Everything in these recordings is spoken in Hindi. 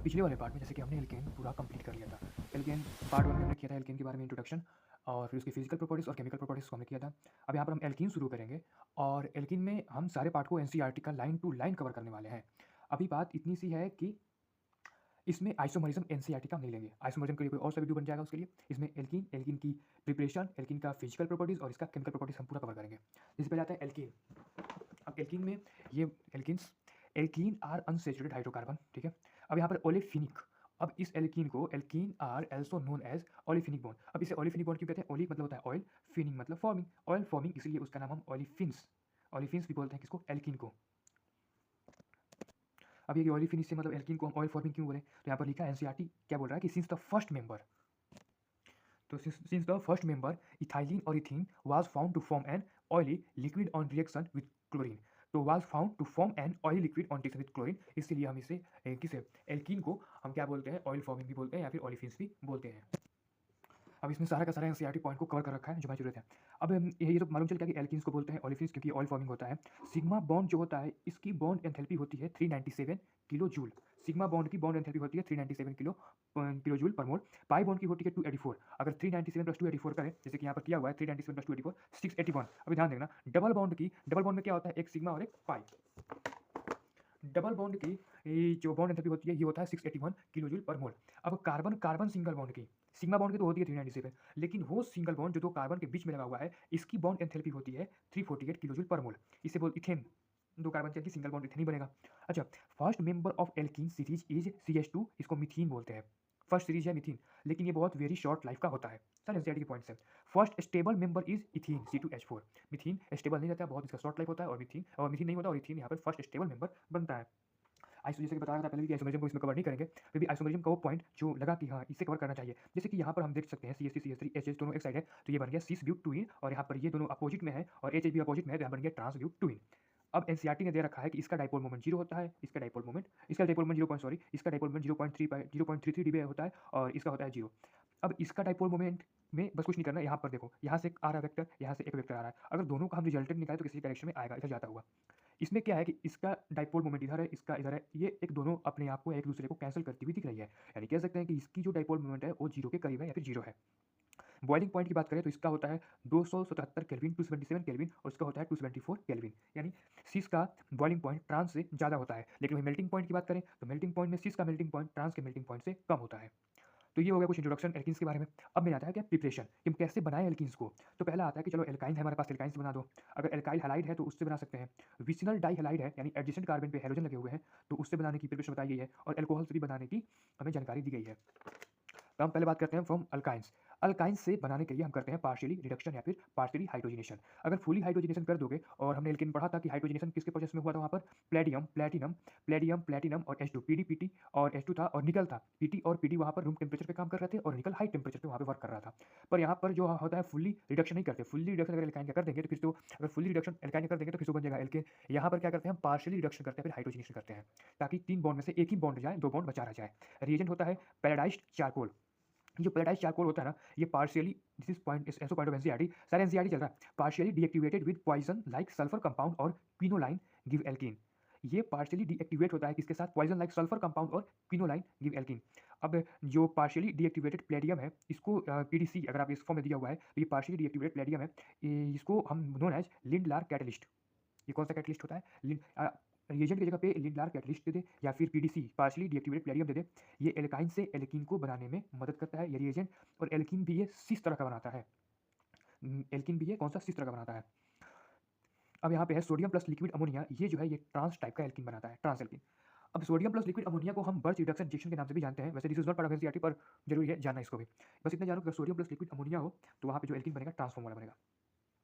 पिछले वाले पार्ट में जैसे कि हमने एल्केन पूरा कंप्लीट कर लिया था। एल्केन पार्ट 1 में हमने किया था एल्केन के बारे में इंट्रोडक्शन और फिर उसकी फिजिकल प्रॉपर्टीज़ और केमिकल प्रॉपर्टीज़ को हमने किया था। अब यहाँ पर हम एल्कीन शुरू करेंगे और एल्कीन में हम सारे पार्ट को एनसीईआरटी का लाइन टू लाइन कवर करने वाले हैं। अभी बात इतनी सी है कि इसमें आइसोमरिज्म एनसीईआरटी का हम नहीं लेंगे। आइसोमरिज्म के लिए कोई और सा वीडियो बन जाएगा उसके लिए। इसमें एल्कीन, एल्कीन की प्रिपरेशन, एल्कीन का फिजिकल प्रॉपर्टीज़ और इसका केमिकल प्रॉपर्टीज़ हम पूरा कवर करेंगे। इससे पहले आता है एल्कीन। अब एल्कीन में ये alkenes alkene are unsaturated hydrocarbon, ठीक है। अब यहाँ पर ओलेफिनिक, अब इस एल्कीन को alkene are also known as olefinic bond. अब इसे ओलिफिनिक बॉन्ड क्यों कहते हैं? ओलिक मतलब होता है ऑयल, फिनिक मतलब फॉर्मिंग, ऑयल फॉर्मिंग, इसलिए उसका नाम हम ओलिफिन्स, ओलिफिन्स भी बोलते हैं किसको? एल्कीन को। अब ये ओलिफिनिक से मतलब एल्कीन को हम ऑयल फॉर्मिंग क्यों बोले? तो यहाँ पर लिखा है एनसीईआरटी क्या बोल रहा है कि सिंस द फर्स्ट मेंबर, तो since the first member ethylene or ethene was found to form an oily liquid on reaction with chlorine, तो was found to form an oily liquid on reaction with chlorine, इसीलिए हम इसे किसे एल्कीन को हम क्या बोलते हैं? ऑयल फॉर्मिंग भी बोलते हैं या फिर ओलिफिन्स भी बोलते हैं। अब इसमें सारा का सारा एनसीईआरटी पॉइंट को कवर कर रखा है जो हमें जरूरत है। अब ये तो मालूम चल गया कि एल्कीन्स को बोलते हैं ओलिफिन्स क्योंकि ऑयल फॉर्मिंग होता है। सिग्मा बॉन्ड जो होता है इसकी बॉन्ड एंथैल्पी होती है 397 किलो जूल। सिग्मा बॉन्ड की बॉन्ड एंथैल्पी होती है 397 किलो जूल पर मोल। पाई बॉन्ड की होती है 284। अगर 397 प्लस 284 करें, जैसे कि यहाँ पर किया हुआ है 397 प्लस 284 681। अभी ध्यान देना, डबल बॉन्ड में क्या होता है? एक सिग्मा और एक पाई। डबल बॉन्ड की जो बॉन्ड एंथैल्पी होती है ये होता है 681 किलो जूल पर मोल। अब कार्बन कार्बन सिंगल बॉन्ड की, सिग्मा बॉन्ड की तो होती है 397, लेकिन वो सिंगल बॉन्ड जो दो कार्बन के बीच में लगा हुआ है इसकी बॉन्ड एंथैल्पी होती है 348 किलो जूल पर मोल। इसे बोल इथेन, दो कार्बन चल के सिंगल बॉन्ड इथेन ही बनेगा। अच्छा, first member of alkene series is CH2, इसको मीथीन बोलते हैं। फर्स्ट सीरीज है मीथीन, लेकिन ये बहुत वेरी शॉर्ट लाइफ का होता है। सर एनसीईआरटी के पॉइंट्स है। First stable member is ethene C2H4। Methane stable नहीं रहता है, बहुत इसका शॉर्ट लाइफ होता है, और मीथीन नहीं होता, और इथीन यहाँ पर फर्स्ट स्टेबल मेंबर बनता है। आइसो जैसे कि बता रहा था पहले भी कि आइसोमेरिज्म को इसमें कवर नहीं करेंगे, फिर भी आइसोमेरिज्म का वो पॉइंट जो लगा कि हाँ इसे कवर करना चाहिए। जैसे कि यहाँ पर हम देख सकते हैं CH3 CH3 HH दोनों एक साइड है, तो ये बन गया सिस ब्यूट और यहाँ पर ये दोनों अपोजिट में है और एच भी अपोजिट में है, तो यहाँ बन गया ट्रांस ब्यूट। अब एनसीईआरटी ने दे रखा है कि इसका डाइपोल मोमेंट 0 होता है, इसका डाइपोल मोमेंट 0.33 dBA होता है और इसका होता है 0। अब इसका डाइपोल मोमेंट में बस कुछ नहीं करना है, यहाँ पर देखो, यहाँ से आ रहा है वेक्टर, यहाँ से एक वेक्टर आ रहा है। अगर दोनों का हम रिजल्टेंट निकालें तो किसी डायरेक्शन में आएगा, इधर जाता हुआ। इसमें क्या है कि इसका डाइपोल मोमेंट इधर है, इसका इधर है, ये एक दोनों अपने आप को एक दूसरे को कैंसिल करती हुई दिख रही है। यानी कह सकते हैं कि इसकी जो डाइपोल मोमेंट है वो 0 के करीब है या फिर 0 है। बॉइलिंग पॉइंट की बात करें तो इसका होता है 277 केल्विन, 277 केल्विन, और इसका होता है 274 केल्विन। यानी सिस का बॉइलिंग पॉइंट ट्रांस से ज़्यादा होता है। लेकिन वही मेल्टिंग पॉइंट की बात करें तो मेल्टिंग पॉइंट में सिस का मेल्टिंग पॉइंट ट्रांस के मेल्टिंग पॉइंट से कम होता है। तो ये हो गया कुछ इंट्रोडक्शन एल्कीन्स के बारे में। अब मेरा आता है क्या प्रिपरेशन, कि हम कैसे बनाएं एल्कीन्स को। तो पहला आता है कि चलो एल्काइन है हमारे पास, एल्काइन से बना दो। अगर एल्काइल हैलाइड है तो उससे बना सकते हैं। विसिनल डाई हैलाइड है यानी एडजेसेंट कार्बन पे हैलोजन लगे हुए हैं, तो उससे बनाने की प्रिपरेशन बताई गई है, और एल्कोहल से भी बनाने की हमें जानकारी दी गई है। तो हम पहले बात करते हैं फ्रॉम अल्काइंस। अल्काइंस से बनाने के लिए हम करते हैं पार्शियली रिडक्शन या फिर पार्शियली हाइड्रोजनेशन। अगर फुली हाइड्रोजनेशन कर दोगे, और हमने एल्केन पढ़ा था कि हाइड्रोजनेशन किसके प्रोसेस में हुआ था, वहाँ पर प्लेटिनम प्लेटिनम प्लेटिनम प्लेटिनम और H2 PD PT और H2 था और निकल था। PT और PD वहाँ पर रूम टेम्परेचर पे काम कर रहे थे और निकल हाई टेम्परेचर पे वहाँ पे वर्क कर रहा था। पर यहाँ पर जो होता है फुल्ली रिडक्शन नहीं करते। फुल्ली रिडक्शन अगर एल्काइन का कर देंगे तो फिर तो, अगर फुल्ली रिडक्शन एल्काइन का कर देंगे तो फिर तो बन जाएगा एल्केन। यहाँ पर क्या करते हैं, हम पार्शियली रिडक्शन करते हैं फिर हाइड्रोजनेशन करते हैं, ताकि 3 बॉन्ड में से एक ही बॉन्ड जाए, 2 बॉन्ड बचा रह जाए। रिएजेंट होता है पैराडाइज्ड चारकोल। जो पैराडाइज चारकोल होता है ना, ये partially, this is point is also point of NCERT, सारे एनसीईआरटी चल रहा है, partially deactivated with poison like sulphur compound और क्विनोलाइन गिव एल्कीन। ये पार्शियली डीएक्टिवेट होता है किसके साथ? पॉइजन लाइक सल्फर कंपाउंड और क्विनोलाइन गिव एल्कीन। अब जो पार्शियली डीएक्टिवेटेड प्लेडियम है, इसको पीडीसी अगर आप इस फॉर्म में दिया हुआ है तो ये पार्शियली डीएक्टिवेटेड प्लेडियम है, इसको हम नोन एज लिंडलार कैटलिस्ट। ये कौन सा कैटलिस्ट होता है? रिएजेंट की जगह पे लिंडलार कैटलिस्ट दे दे या फिर पीडीसी पार्शियली डीएक्टिवेटेड प्लेडियम दे दे। ये एल्काइन से एल्कीन को बनाने में मदद करता है ये रिएजेंट, और एल्कीन भी ये सिस तरह का बनाता है। एल्कीन भी ये कौन सा सिस तरह का बनाता है। अब यहाँ पे है सोडियम प्लस लिक्विड अमोनिया, ये जो है ये ट्रांस टाइप का एल्कीन बनाता है, ट्रांस एल्कीन। अब सोडियम प्लस लिक्विड अमोनिया को हम बर्च रिडक्शन रिएक्शन के नाम से भी जानते हैं। वैसे this is not part of NCERT, पर जरूरी है जानना इसको भी। बस इतना जानो कि सोडियम प्लस लिक्विड अमोनिया हो तो वहाँ पे जो एल्कीन बनेगा ट्रांसफॉर्म वाला बनेगा।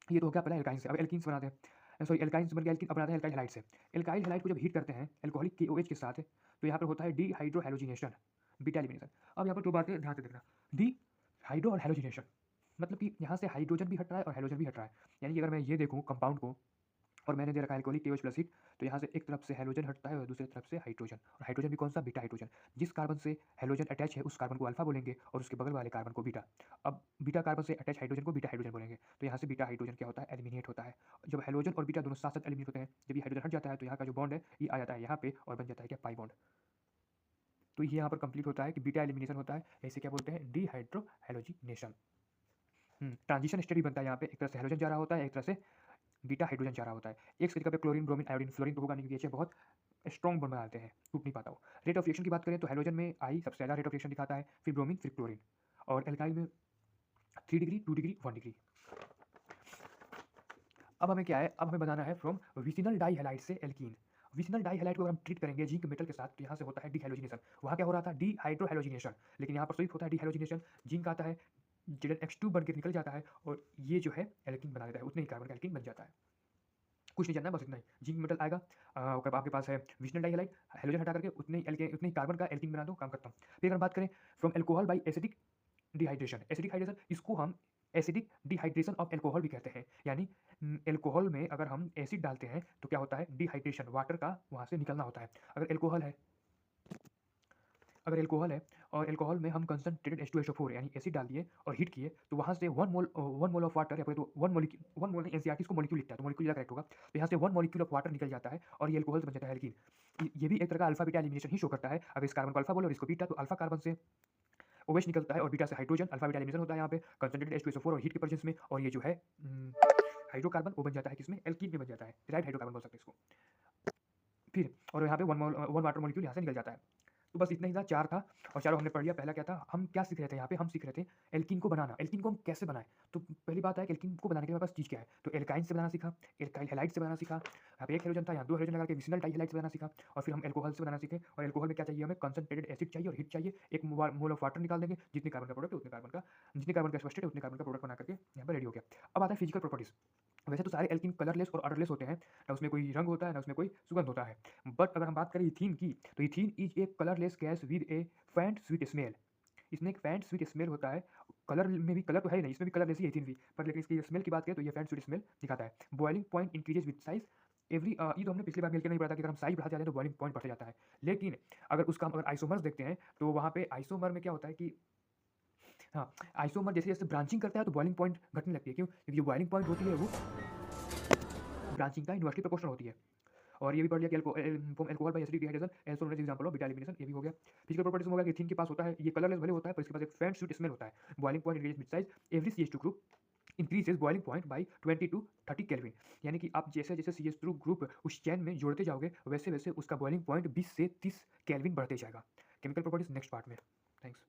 ये तो हो गया पहला एल्काइन से। अब एल्कीन्स बनाते हैं, सॉरी एल्काइंस बन गया एल्कीन, अब बनाते हैं एल्काइल हैलाइड से। एल्काइल हैलाइड को जब हीट करते हैं एल्कोहलिक KOH के साथ, तो यहाँ पर होता है डीहाइड्रो हैलोजिनेशन, बीटा एलिमिनेशन। अब यहाँ पर दो बातें ध्यान से देखना, डी हाइड्रो और हैलोजिनेशन, मतलब कि यहाँ से हाइड्रोजन भी हट रहा है और हैलोजन भी हट रहा है। यानी कि अगर मैं ये देखूँ कंपाउंड को, और मैंने दे रखा है एल्कोहलिक KOH प्लस हीट, तो यहाँ से एक तरफ से हैलोजन हटता है और दूसरी तरफ से हाइड्रोजन, और हाइड्रोजन भी कौन सा? Beta hydrogen. जिस कार्बन से हैलोजन अटैच है उस कार्बन को अल्फा बोलेंगे और उसके बगल वाले कार्बन को बीटा। अब बीटा कार्बन से अटैच हाइड्रोजन को बीटा हाइड्रोजन बोलेंगे, तो यहाँ से बीटा हाइड्रोजन क्या होता है? एलिमिनेट होता है। जब हैलोजन और बीटा दोनों साथ साथ एलिमिनेट होते हैं, जब ये हाइड्रोजन हट जाता है तो यहाँ का जो बॉन्ड है ये आ जाता है यहाँ पे और बन जाता है क्या? Pi bond. तो ये यहाँ पर कंप्लीट होता है कि बीटा एलिमिनेशन होता है, इसे क्या बोलते हैं, डिहाइड्रो हैलोजिनेशन। ट्रांजिशन स्टेट भी बनता है यहाँ पे, एक तरह से हैलोजन जा रहा होता है, एक तरह से बीटा हाइड्रोजन जा रहा होता है। एक तरीके पे क्लोरीन, ब्रोमीन, आयोडीन, फ्लोरीन तो होगा नहीं क्योंकि ये बहुत स्ट्रॉन्ग बॉन्ड बनाते हैं, टूट नहीं पाता वो। रेट ऑफ रिएक्शन की बात करें तो हैलोजन में आई सबसे ज़्यादा रेट ऑफ रिएक्शन दिखाता है, फिर ब्रोमीन, फिर क्लोरीन, और एल्काइल में 3 डिग्री, 2 डिग्री, 1 डिग्री। अब हमें क्या है, अब हमें बनाना है फ्रॉम विसिनल डाइहैलाइड से एल्कीन। विसिनल डाइहैलाइड को अगर हम ट्रीट करेंगे जिंक मेटल के साथ तो यहाँ से होता है डिहैलोजिनेशन। वहाँ क्या हो रहा था, डिहाइड्रोहैलोजिनेशन, लेकिन यहाँ पर सिर्फ होता है डिहैलोजिनेशन। जिंक आता है, Zn बन के निकल जाता है और ये जो है एल्कीन बना देता है, उतने ही कार्बन का एल्कीन बन जाता है। कुछ नहीं जानना, बस इतना ही। जिंक मेटल आएगा, आपके पास है विसिनल डाइहैलाइड, हैलोजन हटा करके उतने ही एल्केन, उतने ही कार्बन का एल्कीन बना दो, काम खत्म। फिर अगर बात करें from alcohol by acidic dehydration, acidic hydration, इसको हम एसिडिक डिहाइड्रेशन ऑफ एल्कोहल भी कहते हैं। यानी एल्कोहल में अगर हम एसिड डालते हैं तो क्या होता है, डिहाइड्रेशन, वाटर का वहाँ से निकलना होता है। अगर एल्कोहल है और एल्कोहल में हम कंसंट्रेटेड H2SO4 यानी एसिड डाल दिए और हीट किए तो वहाँ से 1 मोल ऑफ वाटर, या फिर तो 1 मोल एनसीईआरटी इसको मॉलिक्यूल लिखता है तो मॉलिक्यूल ज़्यादा करेक्ट होगा। तो यहाँ से 1 मॉलिक्यूल ऑफ वाटर निकल जाता है और ये एल्कोहल से बन जाता है एल्कीन। ये भी एक तरह का अल्फा बीटा एलिमिनेशन ही शो करता है। अगर इस कार्बन को अल्फा बोलो और इसको बीटा, तो अल्फा कार्बन से OH निकलता है और बीटा से हाइड्रोजन, अल्फा बीटा एलिमिनेशन होता है यहाँ पे कंसंट्रेटेड H2SO4 और हीट के प्रेजेंस में, और ये जो है हाइड्रोकार्बन वो बन जाता है किसमें, एल्कीन में बन जाता है, राइट हाइड्रोकार्बन बोल सकते हैं इसको। फिर और यहाँ पे 1 वाटर मॉलिक्यूल यहाँ से निकल जाता है। तो बस इतना ही था, 4 था और चारों हमने पढ़ लिया। पहला क्या था, हम क्या सीख रहे थे यहाँ पे, हम सीख रहे थे एल्कीन को बनाना। एल्कीन को हम कैसे बनाएं, तो पहली बात है कि एल्कीन को बनाने के लिए हमारे पास चीज़ क्या है, तो एल्काइन से बनाना सीखा, एल्काइल हैलाइड से बनाना सीखा। यहाँ पे एक हाइड्रोजन था, यहाँ 2 हाइड्रोजन लगा के विसिनल डाइहैलाइड से बनाना सीखा, और फिर हम एल्कोहल से बनाना सीखे। और एल्कोहल में क्या चाहिए, हमें कंसंट्रेटेड एसिड चाहिए और हीट चाहिए, एक मोल ऑफ वाटर निकाल देंगे, जितने कार्बन का प्रोडक्ट है जितने कार्बन का स्पष्ट है उतने कार्बन का प्रोडक्ट बना करके यहाँ पर रेडी हो गया। अब आता है फिजिकल प्रॉपर्टीज। वैसे तो सारे एल्कीन कलरलेस और ऑर्डरलेस होते हैं, ना उसमें कोई रंग होता है ना उसमें कोई सुगंध होता है। बट अगर हम बात करें इथीन की, तो ethene is a colourless gas with A faint sweet smell. इसमें एक फैंट स्वीट स्मेल होता है। कलर में भी, कलर तो है ही नहीं, इसमें भी कलरलेस ही है इथीन भी, पर लेकिन इसकी स्मेल की बात करें तो ये फैंट स्वीट स्मेल दिखाता है। Boiling point increases with size every, ये तो हमने पिछली बार मिलकर नहीं पढ़ा था कि अगर हम साइज बढ़ाते जाते हैं तो बॉइलिंग पॉइंट बढ़ता जाता है। लेकिन अगर उसका अगर आइसोमर्स देखते हैं तो वहाँ पे आइसोमर में क्या होता है कि, हाँ, आइसोमर जैसे जैसे ब्रांचिंग करता है तो बॉइलिंग पॉइंट घटने लगती है। क्यों, क्योंकि जो बॉइलिंग पॉइंट होती है वो ब्रांचिंग का इन्वर्सली प्रोपोर्शनल होती है। और ये भी पढ़ लिया कि alcohol by acidic dehydration also known as example of beta elimination, ये भी हो गया। फिजिकल प्रॉपर्टीज में हो गया कि एथीन के पास होता है, ये कलरलेस भले होता है पर इसके पास एक फैंट स्वीट स्मेल होता है। Boiling point increases with size every CH2 group increases boiling point by 20 to 30 kelvin. यानी कि आप जैसे जैसे CH2 ग्रुप उस चैन में जोड़ते जाओगे वैसे वैसे उसका बॉइलिंग पॉइंट 20 से 30 केल्विन बढ़ते जाएगा। केमिकल प्रॉपर्टीज नेक्स्ट पार्ट में। थैंक्स।